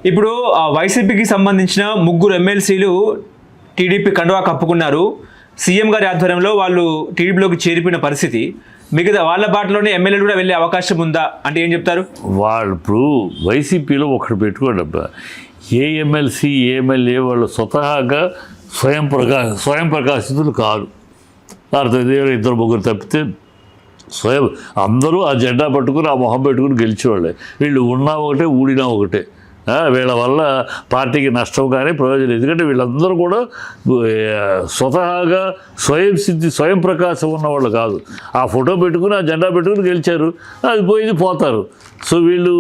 ఇప్పుడు వైసీపీకి సంబంధించిన ముగ్గురు ఎమ్మెల్సీలు టీడీపీ కండువా కప్పుకున్నారు. సీఎం గారి ఆధ్వర్యంలో వాళ్ళు టీడీపీలోకి చేరిపోయిన పరిస్థితి. మిగతా వాళ్ళ బాటలోనే ఎమ్మెల్యేలు కూడా వెళ్ళే అవకాశం ఉందా అంటే ఏం చెప్తారు? వాళ్ళు ఇప్పుడు వైసీపీలో ఒకటి పెట్టుకోండి అబ్బా, ఏ ఎమ్మెల్సీ ఏ ఎమ్మెల్యే వాళ్ళు స్వతహాగా స్వయం ప్రకాశితులు కాదు. ఇద్దరు ముగ్గురు తప్పితే అందరూ ఆ జెండా పట్టుకుని ఆ మొహం పెట్టుకుని గెలిచేవాళ్ళే. వీళ్ళు ఉన్నా ఒకటే ఊడినా ఒకటే. వీళ్ళ వల్ల పార్టీకి నష్టం కానీ ప్రయోజనం. ఎందుకంటే వీళ్ళందరూ కూడా స్వతహాగా స్వయం ప్రకాశం ఉన్నవాళ్ళు కాదు. ఆ ఫోటో పెట్టుకుని ఆ జెండా పెట్టుకుని గెలిచారు, అది పోయింది పోతారు. సో వీళ్ళు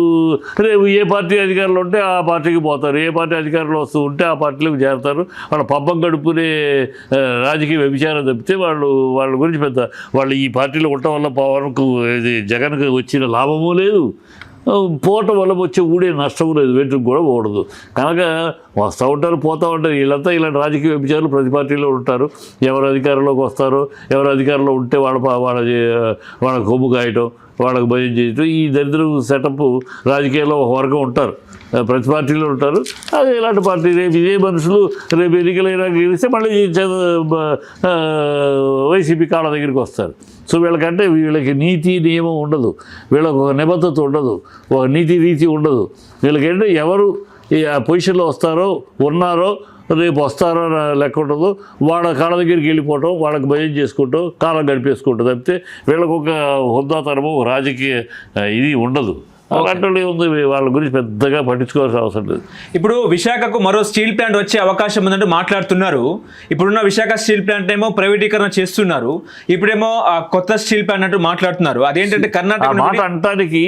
రేపు ఏ పార్టీ అధికారులు ఉంటే ఆ పార్టీకి పోతారు, ఏ పార్టీ అధికారులు వస్తూ ఉంటే ఆ పార్టీలోకి చేరతారు. వాళ్ళ పబ్బం గడుపునే రాజకీయ వ్యభిచారం తప్పితే వాళ్ళ గురించి వాళ్ళు ఈ పార్టీలో ఉండటం వల్ల పవన్కు ఇది జగన్కి వచ్చిన లాభమూ లేదు, పోవటం వల్ల వచ్చే ఊడే నష్టం లేదు, వెంట్రుకు కూడా పోకూడదు. కనుక వస్తూ ఉంటారు పోతూ ఉంటారు. వీళ్ళంతా ఇలాంటి రాజకీయ వ్యభిచారులు ప్రతి పార్టీలో ఉంటారు. ఎవరు అధికారంలోకి వస్తారో, ఎవరు అధికారంలో ఉంటే వాళ్ళ కొమ్ము కాయటం, వాళ్ళకి భయం చేయటం, ఈ దరిద్ర సెటప్ రాజకీయాల్లో ఒక వర్గం ఉంటారు, ప్రతి పార్టీలో ఉంటారు. అదే ఇలాంటి పార్టీ రేపు ఇదే మనుషులు రేపు ఎన్నికలైనా గెలిస్తే మళ్ళీ వైసీపీ కాళ్ళ దగ్గరికి వస్తారు. సో వీళ్ళకి నీతి నియమం ఉండదు, వీళ్ళకి ఒక నిబద్ధత ఉండదు, ఒక నీతి రీతి ఉండదు. వీళ్ళకంటే ఎవరు ఆ పొజిషన్లో వస్తారో ఉన్నారో రేపు వస్తారో లెక్క ఉండదు. వాళ్ళ కాళ్ళ దగ్గరికి వెళ్ళిపోవటం, వాళ్ళకి భయం చేసుకుంటాం, కాలం గడిపేసుకుంటాం తప్పితే వీళ్ళకు ఒక హోదాతనము రాజకీయ ఇది ఉండదు. అలాంటి ఉంది, వాళ్ళ గురించి పెద్దగా పట్టించుకోవాల్సిన అవసరం లేదు. ఇప్పుడు విశాఖకు మరో స్టీల్ ప్లాంట్ వచ్చే అవకాశం ఉందంటూ మాట్లాడుతున్నారు. ఇప్పుడున్న విశాఖ స్టీల్ ప్లాంట్ ఏమో ప్రైవేటీకరణ చేస్తున్నారు, ఇప్పుడేమో కొత్త స్టీల్ ప్లాంట్ అంటూ మాట్లాడుతున్నారు. అదేంటంటే కర్ణాటక మాట అంటానికి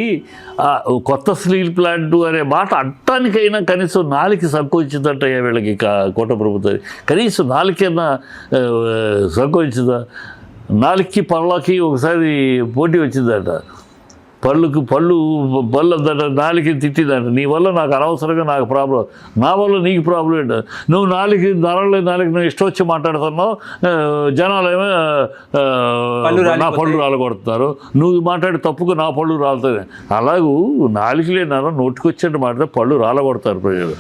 కొత్త స్టీల్ ప్లాంట్ అనే మాట అంటానికైనా కనీసం నాలుగు సంకోచిందంట వీళ్ళకి కోట ప్రభుత్వం. కనీసం నాలుగైనా సంకోచిందా? నాలుగుకి పళ్ళకి ఒకసారి పోటీ వచ్చిందట. పళ్ళు అందంట, నాలుగు తిట్టిందంట. నీ వల్ల నాకు అనవసరంగా నాకు ప్రాబ్లం, నా వల్ల నీకు ప్రాబ్లం ఏంట? నువ్వు నాలుగు నువ్వు ఇష్టం వచ్చి మాట్లాడుతున్నావు, జనాలు ఏమో నా పళ్ళు రాలగొడుతున్నారు, నువ్వు మాట్లాడి తప్పుకు నా పళ్ళు రాలుతుంది. అలాగూ నాలుగులేనారో నోటికొచ్చేట్టు మాట్లాడితే పళ్ళు రాలగొడతారు ప్రజలు.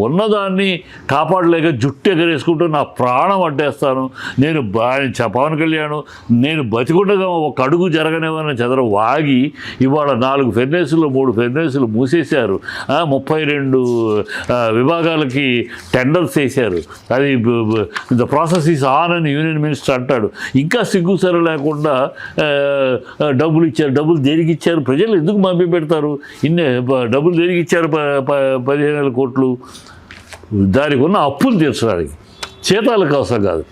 ఉన్నదాన్ని కాపాడలేక జుట్టు ఎగరేసుకుంటూ నా ప్రాణం అడ్డేస్తాను, నేను పవన్ కళ్యాణ్ నేను బతికుండగా ఒక అడుగు జరగనివ్వని చెదర వాగి ఇవాళ 4 ఫెర్నేసులు 3 ఫెర్నేసులు మూసేశారు. 32 విభాగాలకి టెండర్స్ వేశారు. అది ద ప్రాసెస్ ఈస్ ఆన్ అని యూనియన్ మినిస్టర్ అంటాడు. ఇంకా సిగ్గుసర లేకుండా డబ్బులు ఇచ్చారు. డబ్బులు దేనికి ఇచ్చారు? ప్రజలు ఎందుకు పంపి పెడతారు? డబ్బులు దేనికి ఇచ్చారు? 15,000 కోట్లు దానికి ఉన్న అప్పులు తీర్చడానికి, చేతాల కోసం కాదు.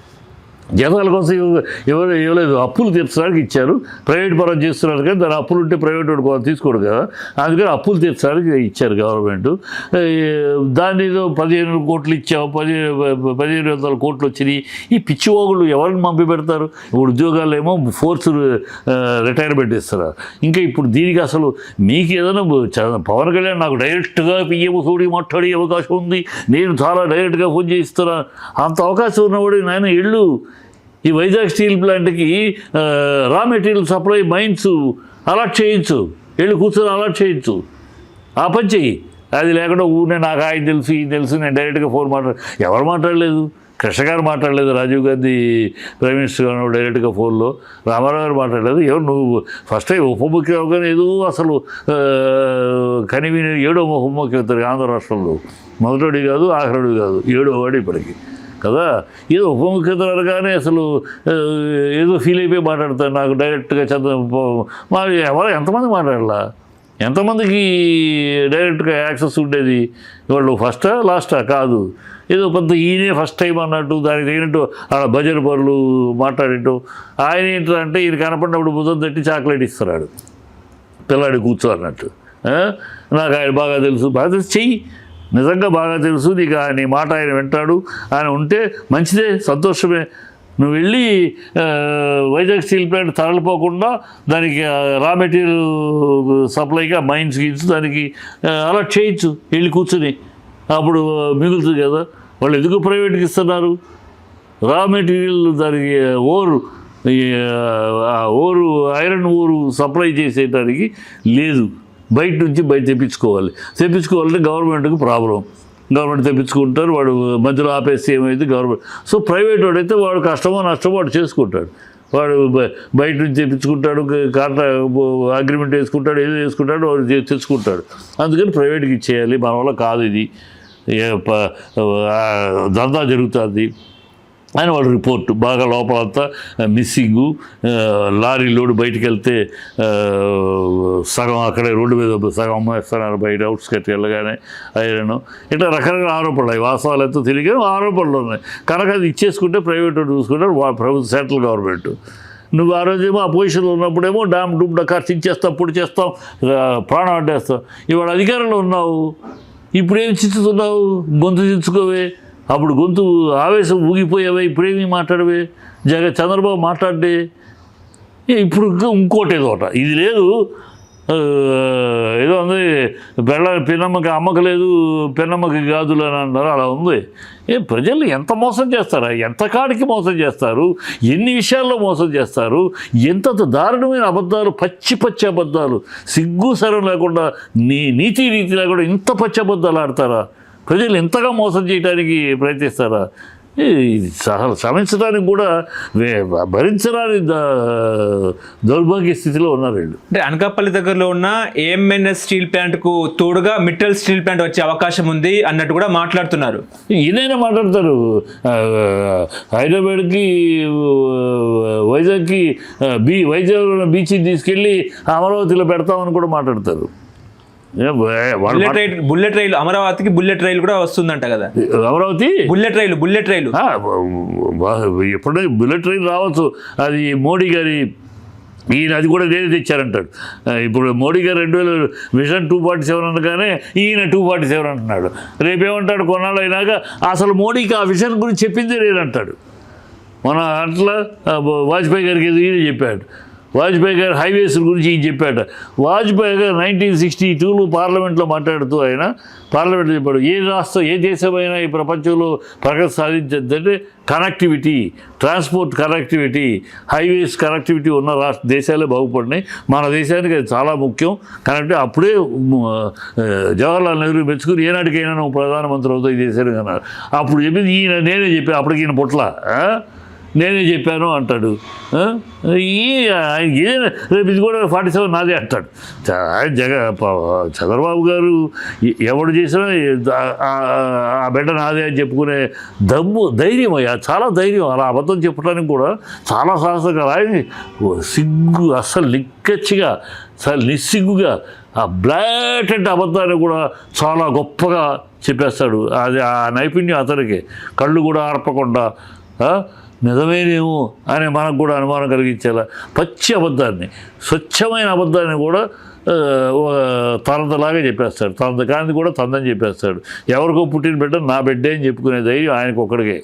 జీతాల కోసం ఇవ్వలేదు, అప్పులు తీర్చడానికి ఇచ్చారు. ప్రైవేట్ పరం చేస్తున్నారు కానీ దాని అప్పులు ఉంటే ప్రైవేట్ వాడు తీసుకోడు కదా, అందుకని అప్పులు తీర్చడానికి ఇచ్చారు గవర్నమెంట్. దాన్ని 15 కోట్లు ఇచ్చాము, 1,500 కోట్లు వచ్చినాయి. ఈ పిచ్చివాగులు ఎవరిని పంపి పెడతారు? ఇప్పుడు ఉద్యోగాలు ఏమో ఫోర్స్ రిటైర్మెంట్ ఇస్తున్నారు. ఇంకా ఇప్పుడు దీనికి అసలు మీకు ఏదైనా పవన్ కళ్యాణ్ నాకు డైరెక్ట్గా పిఎం తోడి మాట్లాడే అవకాశం ఉంది, నేను చాలా డైరెక్ట్గా ఫోన్ చేయిస్తున్నా, అంత అవకాశం ఉన్నవాడు నాయన ఇళ్ళు ఈ వైజాగ్ స్టీల్ ప్లాంట్కి raw material supply mines allot చేయించు, వెళ్ళి కూర్చొని అలాట్ చేయించు, ఆ పని చెయ్యి. అది లేకుండా ఊరినే నాకు ఆయన తెలుసు ఈయన తెలుసు నేను డైరెక్ట్గా ఫోన్ ఎవరు మాట్లాడలేదు? కృష్ణ గారు మాట్లాడలేదు, రాజీవ్ గాంధీ ప్రైమ్ మినిస్టర్ గారు డైరెక్ట్గా ఫోన్లో, రామారావు గారు మాట్లాడలేదు. ఎవరు నువ్వు ఫస్ట్ టైం ఉప ముఖ్యమంత్రి ఏదో అసలు కనివిని 7వ ఉప ముఖ్యమంత్రి ఆంధ్ర రాష్ట్రంలో, మొదటి కాదు ఆఖరుడు కాదు, 7వ వాడు ఇప్పటికి కదా. ఏదో ఉప ముఖ్యమంత్రి అనగానే అసలు ఏదో ఫీల్ అయిపోయి మాట్లాడతారు. నాకు డైరెక్ట్గా ఎవరు ఎంతమంది మాట్లాడాలా? ఎంతమందికి డైరెక్ట్గా యాక్సెస్ ఉండేది? వాళ్ళు ఫస్టా లాస్టా కాదు, ఏదో పెద్ద ఈయనే ఫస్ట్ టైం అన్నట్టు దానికి తగినట్టు ఆడ బజర్ పనులు మాట్లాడేట్టు. ఆయన ఏంటంటే ఈయన కనపడినప్పుడు బుధం తట్టి చాక్లెట్ ఇస్తున్నాడు పిల్లాడి కూర్చో అన్నట్టు. నాకు ఆయన బాగా తెలుసు చెయ్యి, నిజంగా బాగా తెలుసు నీకు, నీ మాట ఆయన వింటాడు, ఆయన ఉంటే మంచిదే, సంతోషమే. నువ్వు వెళ్ళి వైజాగ్ స్టీల్ ప్లాంట్ తరలిపోకుండా దానికి రా మెటీరియల్ సప్లైగా మైన్స్ గీన్స్ దానికి అలర్ట్ చేయించు, వెళ్ళి కూర్చుని, అప్పుడు మిగులుతుంది కదా. వాళ్ళు ఎందుకు ప్రైవేట్కి ఇస్తున్నారు? రా మెటీరియల్ దానికి ఓరు ఐరన్ ఓరు సప్లై చేసేటానికి లేదు. బయట తెప్పించుకోవాలంటే గవర్నమెంట్కి ప్రాబ్లం. గవర్నమెంట్ తెప్పించుకుంటారు, వాడు మధ్యలో ఆపేసి ఏమైంది గవర్నమెంట్. సో ప్రైవేట్ వాడైతే వాడు కష్టమో నష్టమో వాడు చేసుకుంటాడు. వాడు బయట నుంచి తెప్పించుకుంటాడు, అగ్రిమెంట్ వేసుకుంటాడు, ఏదో వేసుకుంటాడు, వాడు తెచ్చుకుంటాడు. అందుకని ప్రైవేట్కి ఇచ్చేయాలి, మన వల్ల కాదు ఇది, దందా జరుగుతుంది అని వాడు రిపోర్ట్. బాగా లోపలంతా మిస్సింగు, లారీ లోడ్ బయటికి వెళ్తే సగం అక్కడే రోడ్డు మీద సగం అమ్మేస్తున్నారు బయట అవుట్స్కట్ వెళ్ళగానే ఐరన్. ఇట్లా రకరకాల ఆరోపణలు, అవి వాస్తవాలు ఎంతో తెలియదు, ఆరోపణలు ఉన్నాయి. కనుక అది ఇచ్చేసుకుంటే ప్రైవేట్ చూసుకుంటారు ప్రభుత్వ సెంట్రల్ గవర్నమెంట్. నువ్వు ఆ రోజేమో ఆ పొజిషన్లో ఉన్నప్పుడేమో డామ్ డూమ్ ఖర్చు ఇచ్చేస్తాం, ఇప్పుడు చేస్తాం, ప్రాణం అడ్డేస్తాం. ఇవాళ అధికారంలో ఉన్నావు, ఇప్పుడేమి చించుతున్నావు? గొంతు చించుకోవే. అప్పుడు గొంతు ఆవేశం ఊగిపోయావే, ఇప్పుడేమీ మాట్లాడవే. చంద్రబాబు మాట్లాడే. ఇప్పుడు ఇంకోటి ఏదోట ఇది లేదు, ఏదో ఉంది, పిన్నమ్మకి అమ్మక లేదు, పిన్నమ్మకి గాజులు అని అంటారు, అలా ఉంది. ప్రజలు ఎంత మోసం చేస్తారా, ఎంత కాడికి మోసం చేస్తారు, ఎన్ని విషయాల్లో మోసం చేస్తారు, ఎంత దారుణమైన అబద్ధాలు, పచ్చి అబద్ధాలు, సిగ్గు సరం లేకుండా, నీతి లేకుండా ఇంత పచ్చి అబద్ధాలు ఆడతారా? ప్రజలు ఎంతగా మోసం చేయడానికి ప్రయత్నిస్తారా? శ్రమించడానికి కూడా భరించడానికి దౌర్భాగ్య స్థితిలో ఉన్నారు వీళ్ళు. అంటే అనకాపల్లి దగ్గరలో ఉన్న ఏఎంఎన్ఎస్ స్టీల్ ప్లాంట్కు తోడుగా మిట్టల్ స్టీల్ ప్లాంట్ వచ్చే అవకాశం ఉంది అన్నట్టు కూడా మాట్లాడుతున్నారు. ఏదైనా మాట్లాడతారు. హైదరాబాద్కి వైజాగ్కి వైజాగ్ బీచ్కి తీసుకెళ్ళి అమరావతిలో పెడతామని కూడా మాట్లాడతారు. బుల్లెట్ రైలు అమరావతికి బుల్లెట్ రైలు కూడా వస్తుందంట కదా. అమరావతి బుల్లెట్ రైలు ఎప్పుడైనా బుల్లెట్ రైలు రావచ్చు. అది మోడీ గారి ఈయన అది కూడా నేనే తెచ్చారంటాడు. ఇప్పుడు మోడీ గారు 2000 విజన్ 247 అనగానే ఈయన 247 అంటున్నాడు. రేపేమంటాడు కొన్నాళ్ళు అయినాక అసలు మోడీకి ఆ విజన్ గురించి చెప్పింది లేదంటాడు. మన అట్లా వాజ్పేయి గారికి ఈయన చెప్పాడు. వాజ్పేయి గారు హైవేస్ గురించి ఈయన చెప్పాడు. వాజ్పేయి గారు 1962లో పార్లమెంట్లో మాట్లాడుతూ ఆయన పార్లమెంట్లో చెప్పాడు, ఏ దేశమైనా ఈ ప్రపంచంలో ప్రగతి సాధించద్దంటే connectivity, transport connectivity, highways connectivity ఉన్న దేశాలే బాగుపడినాయి. మన దేశానికి అది చాలా ముఖ్యం. కనెక్టివిటీ అప్పుడే జవహర్లాల్ నెహ్రూ మెచ్చుకుని ఏనాటికైనా నువ్వు ప్రధానమంత్రి అవుతావు ఈ దేశానికి అన్నారు. అప్పుడు చెప్పింది ఈయన, నేనే చెప్పాను, అప్పటికి ఈయన పుట్ల నేనే చెప్పాను అంటాడు. రేపు ఇది కూడా 47 నాదే అంటాడు. చంద్రబాబు గారు ఎవడు చేసినా ఆ బిడ్డ నాదే అని చెప్పుకునే ధైర్యం అయ్యా, చాలా ధైర్యం. అలా అబద్ధం చెప్పడానికి కూడా చాలా సాహసంగా ఆయన సిగ్గు, అస్సలు నిక్కచ్చిగా, అసలు నిస్సిగ్గుగా ఆ బ్లాటెంట్ అబద్ధాన్ని కూడా చాలా గొప్పగా చెప్పేస్తాడు. అది ఆ నైపుణ్యం అతనికి. కళ్ళు కూడా ఆర్పకుండా నిజమేనేమో అని మనకు కూడా అనుమానం కలిగించేలా పచ్చి అబద్ధాన్ని, స్వచ్ఛమైన అబద్ధాన్ని కూడా తనంతలాగా చెప్పేస్తాడు. తనది కాంతి కూడా తందని చెప్పేస్తాడు. ఎవరికో పుట్టిన బిడ్డ నా బిడ్డే అని చెప్పుకునే ధైర్యం ఆయనకు ఒక్కడికే.